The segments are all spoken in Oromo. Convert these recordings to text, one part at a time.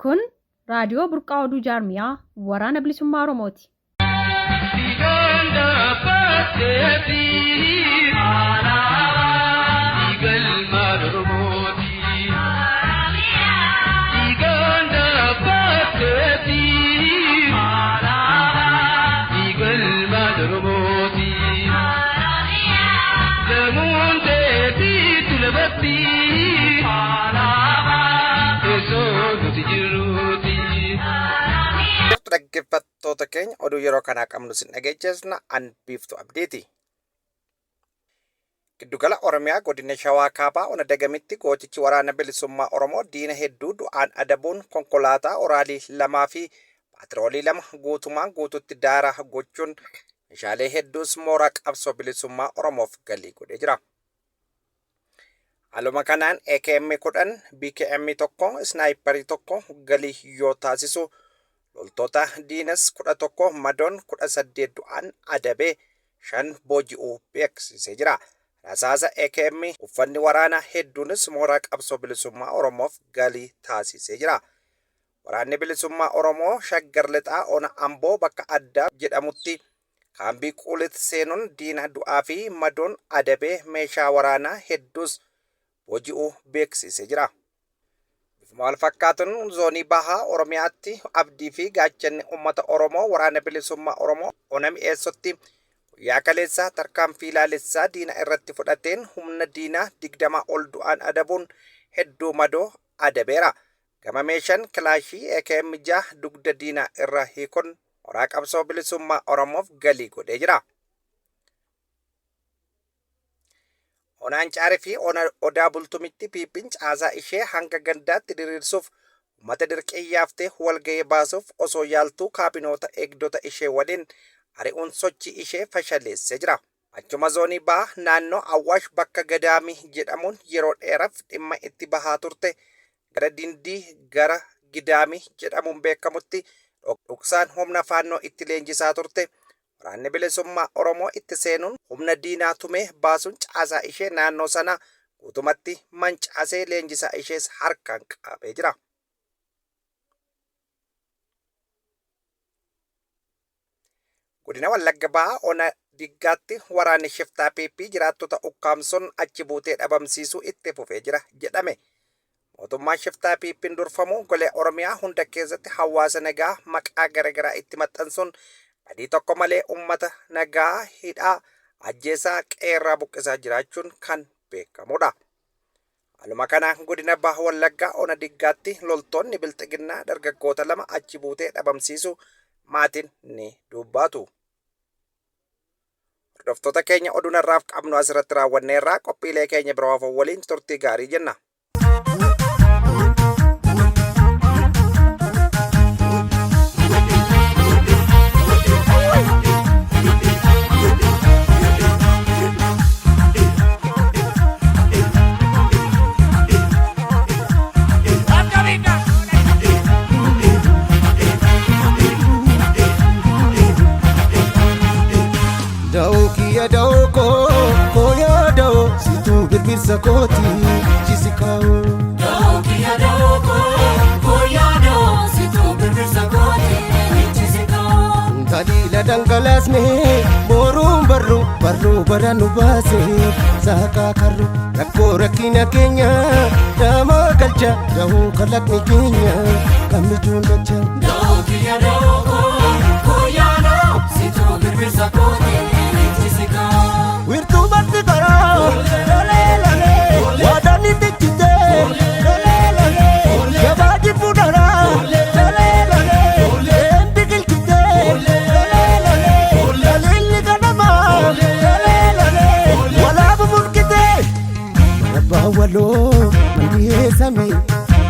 Kun raadiyoo burqaa oduu jaarmiyaa waraana bilisummaa Oromooti. Dhaggeeffattoota keenya oduu yeroo kanaa qabnu sin dhageessisna anbiiftu abdiiti. Giddugala Oromiyaa godina Shawaa Kaabaa ona dagamitti gootichi waraana bilisummaa Oromoo diina hedduu du'aan adabuun konkolaataa oraalii 2 fi paatroolii 2 guutumaan guututti daaraa gochuun meeshaalee hedduus mooraa qabsoo bilisummaa Oromoof galii godhee jira. Haaluma kanaan AKM 10, BKM 1, Sniperii 1 galii yoo taasisu loltoota diinas 11 madoon 18 du'aan adabee 5 booji'uu beeksisee jira. Rasaasa AKM uffanni waraanaa hedduunis mooraa qabsoo bilisummaa Oromoof galii taasisee jira. Waraanni bilisummaa Oromoo Shaggar Lixaa ona Amboo bakka addaa jedhamutti kaambii Quulit seenuun diina du'aa fi madoon adabee meeshaa waraanaa hedduus booji'uu beeksisee jira. Maal fakkaatuun zoonii bahaa Oromiyaatti abdii fi gaachanni uummata Oromoo waraana bilisummaa Oromoo ona mi'eessotti guyyaa kaleessaa tarkaanfii ilaalessaa diina irratti fudhateen humna diinaa 20 ol du'aan adabuun hedduu madoo adabeera. Gama meeshaan kilaashii AKM 6 dugda diinaa irra hiikuun mooraa qabsoo bilisummaa Oromoof galii godhee jira. Onaan Caarii fi Odaa Bultumitti piiphiin caasaa ishee hanga gandaatti diriirsuuf uummata dirqeeyyaftee walga'ee baasuuf osoo yaaltuu kaabinoota eegdota ishee waliin ari'uun sochii ishee fashaleessee jira. Achuma zoonii bahaa naannoo Awwaash bakka Gadaamii jedhamuun yeroo dheeraaf dhimma itti bahaa turte gara Dindii gara Gidaamii jedhamuun beekamutti dhoksaan humna faannoo itti leenjisaa turte. Waraanni bilisummaa Oromoo itti seenuun humna diinaa tumee baasuun caasaa ishee naannoo sana guutumatti mancaasee leenjisaa ishees harkaan qabee jira. Godina Wallagga Bahaa ona Diggaatti waraanni shiftaa PP jiraattota ukkaamsuun achi buutee dhabamsiisuu itti fufee jira jedhame. Mootummaan shiftaa PP'n durfamu golee Oromiyaa hunda keessatti hawaasa nagaa maqaa garaagaraa itti maxxansuun adii tokko malee uummata nagaa hidhaa ajjeesaa qeerraa buqqisaa jiraachuun kan beekamudha. Haaluma kanaan godina Baha Wallaggaa ona Diggaatti loltoonni bilxiginnaa dargaggoota 2 achi buutee dhabamsiisu maatiin ni dubbatu. Hordoftoota keenya oduu narraaf qabnu asirratti raawwanneerraa qophiilee keenya biroo waliin turtii gaarii jenna. Sakoti jisikao Dokia doko koyado situ sakoti jisikao Talila dangalasne borum barru baranu base saka karru rakko rakina kenya dama kalcha dahu kalakni kenya kami jundacha Dokia doko koyado situ sakoti jisikao Wirtu batti kara Wadani tikite Yabadi pudara Empikil kite Lalili kanama Walabu murkite Rabba walo Mandiye sami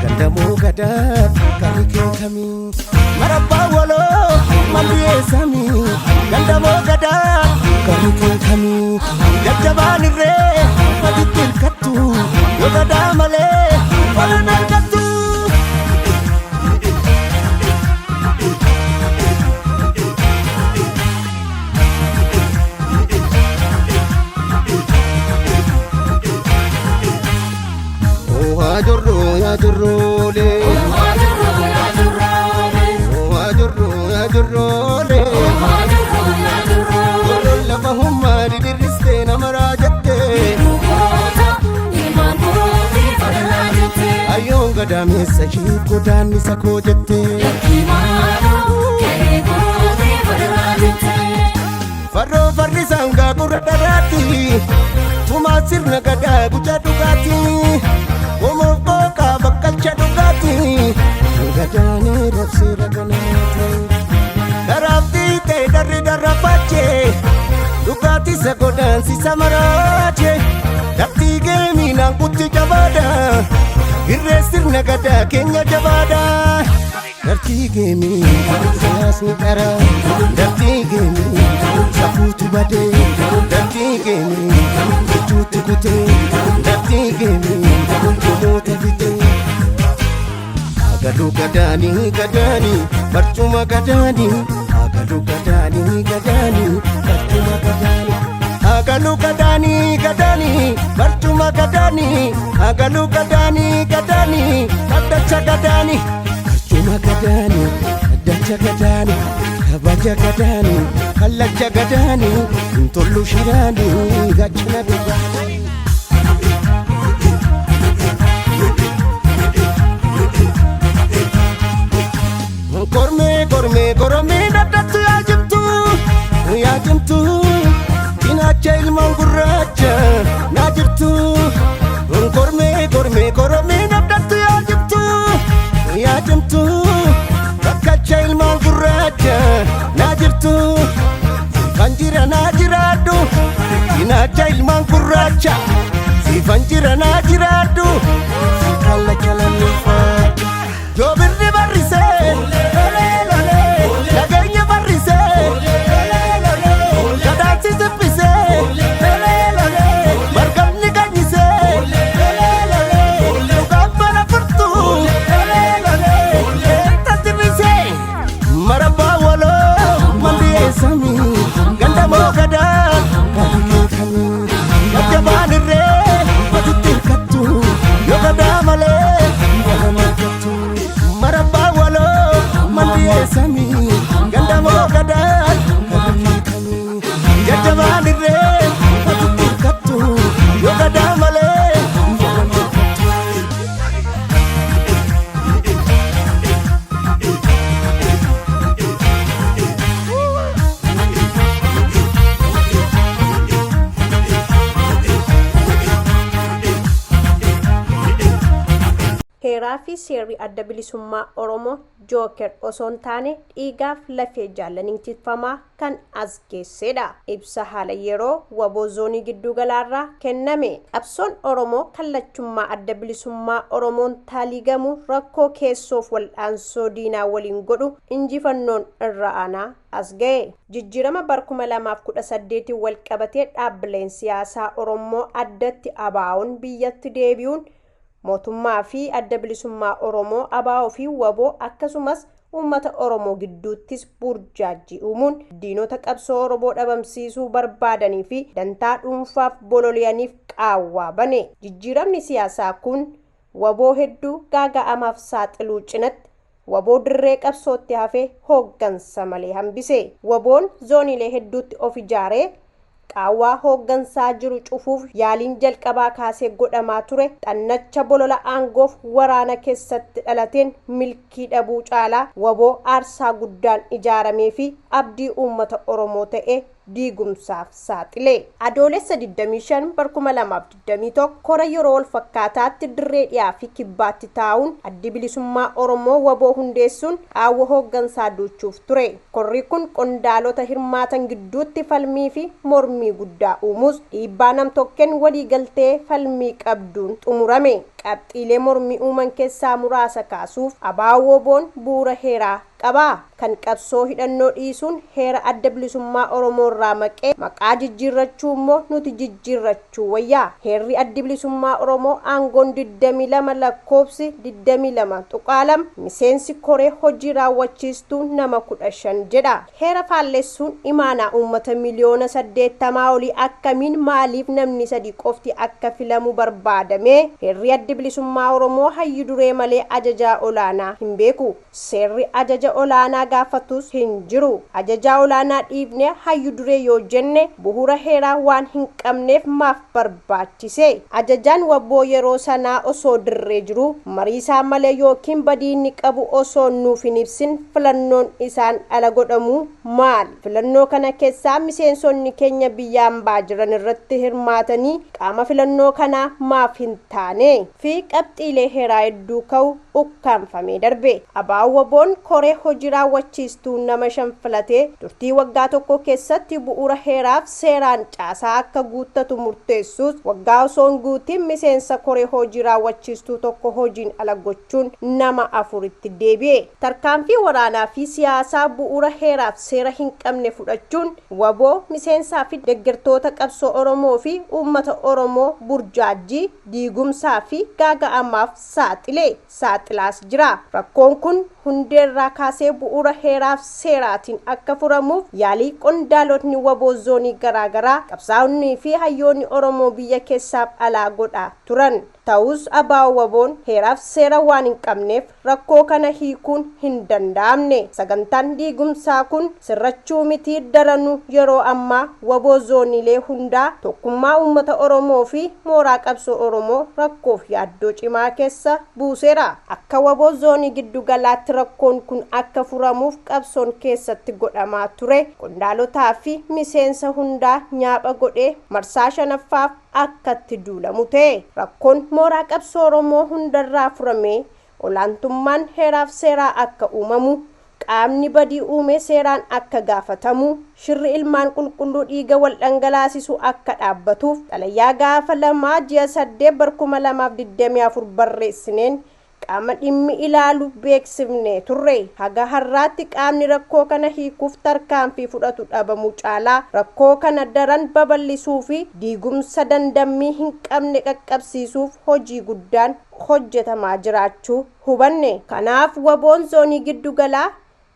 Gandamu gadab Kamike kami Marabba walo Mandiye sami Gandamu gadab Kamike kami Jajabani re Paditil katu Yogada male Walanan katu Oh, ajurro le gadameessa ishii godaannisa koo jettee farroo farri sangaa gurra dharaatti tumaa sirna gadaa guca dhugaatti Omoof qooqaa bakkalcha dhugaatti gadaanii rabsee raganaati daraabdii ta'e darri darrafaachee dhugaatti isa godaansisa maraachee dabtii geemiinaan kutti jabaadha irree sirna gadaa keenya jabaadha dabtii geemii siyaasni qara dabtii geemii safuutu badee dabtii geemii jechuutti kutee dabtii geemii gomoota bitee Agadu gadaanii gadaanii barcuma gadaanii Agadu gadaanii gadaanii barcuma gadaanii Agadu gadaanii gadaanii barcuma gadaanii Agadu gadaanii gadaanii addacha gadaanii barcuma gadaanii addacha gadaanii kabaja gadaanii kallacha gadaanii intollu shiraanii gachana gadaanii Goromee daddatu yaa jimtu cinaacha ilmaan gurraacha naa jirtu Goromee daddatu yaa jimtu bakkalcha ilmaan gurraacha naa jirtu siifan jira naa jiraadhu cinaacha ilmaan gurraacha siifan jira naa jiraadhu siifalla jalanneeffaadhu yoo birri barrisee Naganya barrise, gadaansi sibbise, margabni ganyise, dhugaan bara furtu, eetta tirrise, marabbaa waloo mandiyyeessami, gandamoo gadaa, galikee kamii, jajjabaan irree, matutti hirkattu, yoo gadaa malee, galama hirkattu, marabbaa waloo mandiyyeessami. Gandamoo gadaa galikee kamii jajjabaan irree matutti hirkattu yoo gadaa malee galama hirkattu. Heeraa fi seerri adda bilisummaa Oromoo Jooker osoo hin taane dhiigaaf lafee jaalaniin titfamaa kan as geessedha. Ibsa haala yeroo waboo zoonii gidduu galaarraa kenname. Qabsoon Oromoo kallachummaa adda bilisummaa Oromoon taaligamu rakkoo keessoof wal'aansoo diinaa waliin godhu injifannoon irra aanaa as ga'e. Jijjiirama bara 2018 wal qabatee dhaabbileen siyaasaa Oromoo addatti ABO'n biyyatti deebi'uun mootummaa fi adda bilisummaa Oromoo ABO fi waboo akkasumas uummata Oromoo gidduuttis burjaajii uumuun diinota qabsoo Oromoo dhabamsiisuu barbaadanii fi dantaa dhuunfaaf bololi'aniif qaawwaa bane. Jijjiiramni siyaasaa kun waboo hedduu gaaga'amaaf saaxiluu cinatti waboo dirree qabsootti hafee hooggansa malee hambise. Waboon zooniilee hedduutti of ijaaree qaawwaa hooggansaa jiru cufuuf yaaliin jalqabaa kaasee godhamaa ture xannacha bolola aangoof waraana keessatti dhalateen milkii dhabuu caalaa waboo aarsaa guddaan ijaaramee fi abdii uummata Oromoo ta'e diigumsaaf saaxile. Adoolessa 25 bara 2021 kora yeroo wal fakkaataatti dirree dhiyaa fi kibbaatti taa'uun addi bilisummaa Oromoo waboo hundeessuun qaawwa hooggansaa duuchuuf ture. Korri kun qondaalota hirmaatan gidduutti falmii fi mormii guddaa uumuus dhiibbaa nam-tokkeen waliigaltee falmii qabduun xumurame. Qabxiilee mormii uuman keessaa muraasa kaasuuf ABO'n bu'uura heeraa qaba. Kan qabsoo hidhannoo dhiisuun heera adda bilisummaa Oromoo irraa maqee maqaa jijjiirrachuu immoo nuti jijjiirrachuu wayyaa. Heerri adda bilisummaa Oromoo aangoon 22 lakkoofsi 22 miseensi koree hojii raawwachiistuu nama 15 jedha. Heera faallessuun imaanaa uummata miliyoona 80 olii akkamiin maaliif namni 3 qofti akka filamu barbaadame? Heerri adda bilisummaa Oromoo hayyu duree malee ajajaa olaanaa hin beeku. Seerri ajaja olaanaa gaafatus hin jiru. Ajajaa olaanaa dhiibnee hayyu duree yoo jenne bu'uura heeraa waan hin qabneef maaf barbaachise? Ajajaan waboo yeroo sanaa osoo dirree jiru mariisaa malee yookiin badiinni qabu osoo nuuf hin ibsin filannoon isaan ala godhamu maal? Filannoo kana keessaa miseensonni keenya biyya ambaa jiran irratti hirmaatanii qaama filannoo kanaa maaf hin taane? Fi qabxiilee heeraa hedduu ka'u ukkaanfamee darbe. Abaawoboon koree hojii raawwachiistuu nama 5 filatee turtii waggaa tokko keessatti bu'uura heeraaf seeraan caasaa akka guuttatu murteessus waggaa osoo hin guutin miseensa koree hojii raawwachiistuu tokko hojiin ala gochuun nama 4tti deebi'e. Tarkaanfii waraanaa fi siyaasaa bu'uura heeraaf seera hin qabne fudhachuun waboo miseensaa fi deeggartoota qabsoo Oromoo fi uummata Oromoo burjaajii, diigumsaa fi gaaga'amaaf saaxilaas jira. Rakkoon kun hundeerraa kaasee bu'uura heeraaf seeraatiin akka furamuuf yaalii qondaalotni waboo zoonii garaagaraa qabsaa'onni fi hayyoonni Oromoo biyya keessaaf alaa godhaa turan. Ta'us abaawoboon heeraaf seera waan hin qabneef rakkoo kana hiikuun hin danda'amne. Sagantaan diigumsaa kun sirrachuu miti daranuu yeroo ammaa waboo zooniilee hundaa tokkummaa uummata Oromoo fi mooraa qabsoo Oromoo rakkoof yaaddoo cimaa keessa buuseera. Akka waboo zoonii giddu galaatti rakkoon kun akka furamuuf qabsoon keessatti godhamaa ture qondaalotaa fi miseensa hundaa nyaapha godhee marsaa 5ffaaf akkatti duulamu ta'e. Rakkoon mooraa qabsoo Oromoo hundarraa furamee olaantummaan heeraaf seeraa akka uumamu, qaamni badii uume seeraan akka gaafatamu, shirri ilmaan qulqulluu dhiiga wal dhangalaasisu akka dhaabbatuuf xalayaa gaafa 2/8/2024 barreessineen qaama dhimmi ilaalu beeksifne turre. Haga har'aatti qaamni rakkoo kana hiikuuf tarkaanfii fudhatu dhabamuu caalaa rakkoo kana daran babal'isuu fi diigumsa dandammii hin qabne qaqqabsiisuuf hojii guddaan hojjetamaa jiraachuu hubanne. Kanaaf waboon zoonii giddu galaa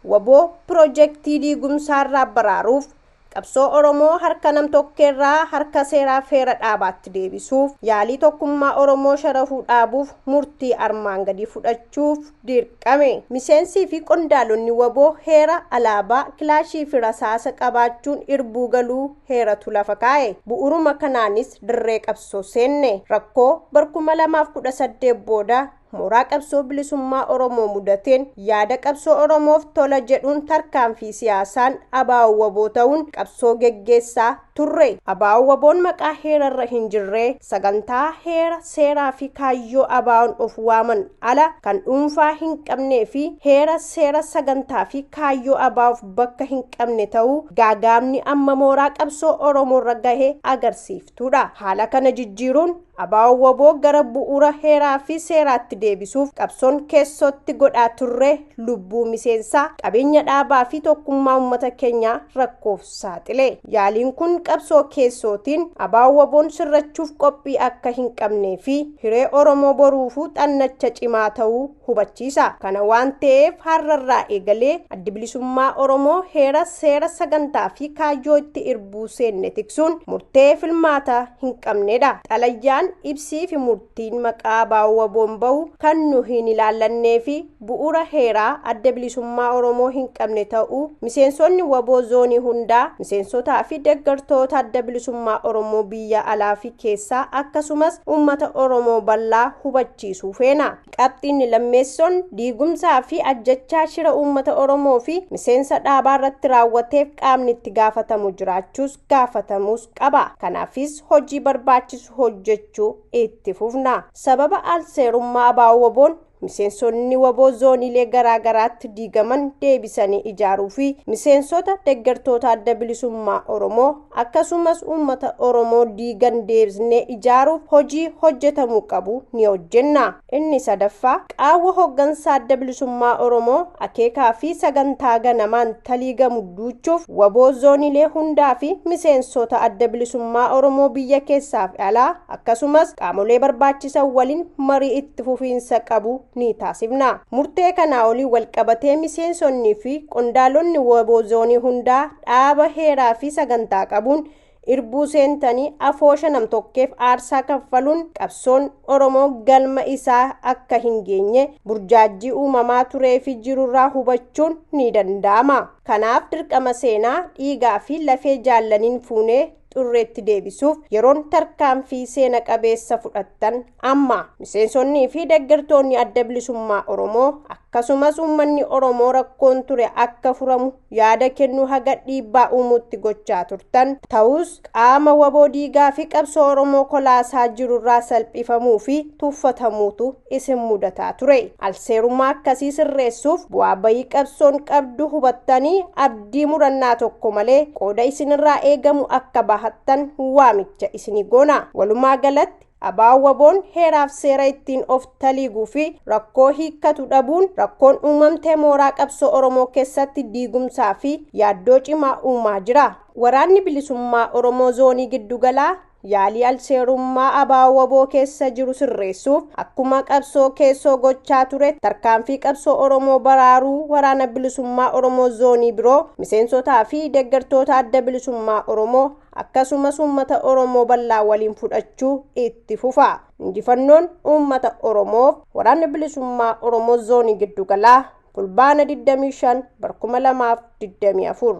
waboo piroojeektii diigumsaarraa baraaruuf qabsoo Oromoo harka nam tokkeerraa harka seeraa feera dhaabaatti deebisuuf yaalii tokkummaa Oromoo sharafuu dhaabuuf murtii armaan gadi fudhachuuf dirqame. Miseensii fi qondaalonni waboo heera, alaabaa, kilaashii fi rasaasa qabaachuun irbuu galuu heeratu lafa kaa'e. Bu'uruma kanaanis dirree qabsoo seenne. Rakkoo bara 2018 booda mooraa qabsoo bilisummaa Oromoo mudateen yaada qabsoo Oromoof tola jedhuun tarkaanfii siyaasaan abaawwaboo ta'uun qabsoo geggeessaa turre. Abaawwaboon maqaa heerarra hin jirre sagantaa heera, seeraa fi kaayyoo abaawon of waaman ala kan dhuunfaa hin qabnee fi heera, seera, sagantaa fi kaayyoo abaawuf bakka hin qabne ta'uu gaagaamni amma mooraa qabsoo Oromoorra gahe agarsiiftuudha. Haala kana jijjiiruun abaawwaboo gara bu'uura heeraa fi seeraatti deebisuuf qabsoon keessotti godhaa turre lubbuu miseensaa, qabeenya dhaabaa fi tokkummaa uummata keenyaa rakkoof saaxile. Yaaliin kun qabsoo keessootiin abaawwaboon sirrachuuf qophii akka hin qabnee fi hiree Oromoo boruufuu xannacha cimaa ta'uu hubachiisa. Kana waan ta'eef har'arraa eegalee addi bilisummaa Oromoo heera, seera, sagantaa fi kaayyoo itti irbuu seenne tiksuun murtee filmaataa hin qabnedha. Xalayyaan ibsii fi murtiin maqaa abaawwaboon bahu kan nu hin ilaallannee fi bu'uura heeraa adda bilisummaa Oromoo hin qabne ta'uu miseensonni waboo zoonii hundaa, miseensotaa fi deeggartoota adda bilisummaa Oromoo biyya alaa fi keessaa akkasumas uummata Oromoo bal'aa hubachiisuu feena. Qabxiin lammeessoon diigumsaa fi ajjechaa shira uummata Oromoo fi miseensa dhaabaa irratti raawwateef qaamni itti gaafatamu jiraachuus gaafatamuus qaba. Kanaafis hojii barbaachisu hojjechuu itti fufna. Sababa alseerummaa abaawwaboon miseensonni waboo zooniilee garaagaraatti diigaman deebisanii ijaaruu fi miseensota deeggartoota adda bilisummaa Oromoo akkasumas uummata Oromoo diigan deebisnee ijaaruuf hojii hojjetamuu qabu ni hojjenna. Inni sadaffaa qaawwa hooggansaa adda bilisummaa Oromoo akeekaa fi sagantaa ganamaan taliigamu duuchuuf waboo zooniilee hundaa fi miseensota adda bilisummaa Oromoo biyya keessaaf alaa akkasumas qaamolee barbaachisan waliin marii itti fufiinsa qabu ni taasifna. Murtee kanaa olii walqabatee miseensonnii fi qondaalonni waboo zoonii hundaa dhaaba heeraa fi sagantaa qabuun irbuu seentanii afoosha nam-tokkeef aarsaa kaffaluun qabsoon Oromoo galma isaa akka hin geenye burjaajii uumamaa turee fi jirurraa hubachuun ni danda'ama. Kanaaf dirqama seenaa dhiigaa fi lafee jaallaniin fuunee xurreetti deebisuuf yeroon tarkaanfii seena qabeessa fudhattan amma. Miseensonnii fi deeggartoonni adda bilisummaa Oromoo akkasumas uummanni Oromoo rakkoon ture akka furamu yaada kennuu haga dhiibbaa uumuutti gochaa turtan. Ta'us qaama waboo diigaa fi qabsoo Oromoo kolaasaa jirurraa salphifamuu fi tuffatamuutu isin mudataa ture. Alseerummaa akkasii sirreessuuf bu'aa bayii qabsoon qabdu hubattanii abdii murannaa tokko malee qooda isinirraa eegamu akka bahattan waamicha isinii goona. Walumaa galatti abaawaboon heeraaf seera ittiin of taliiguu fi rakkoo hiikkatu dhabuun rakkoon uumamtee mooraa qabsoo Oromoo keessatti diigumsaa fi yaaddoo cimaa uumaa jira. Waraanni bilisummaa Oromoo zoonii giddugalaa yaalii alseerummaa abaawwaboo keessa jiru sirreessuuf akkuma qabsoo keessoo gochaa ture tarkaanfii qabsoo Oromoo baraaruu waraana bilisummaa Oromoo zoonii biroo miseensotaa fi deeggartoota adda bilisummaa Oromoo akkasumas uummata Oromoo bal'aa waliin fudhachuu itti fufa. Injifannoon uummata Oromoof waraanni bilisummaa Oromoo zoonii giddugalaa fulbaana 25 2024.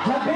Happy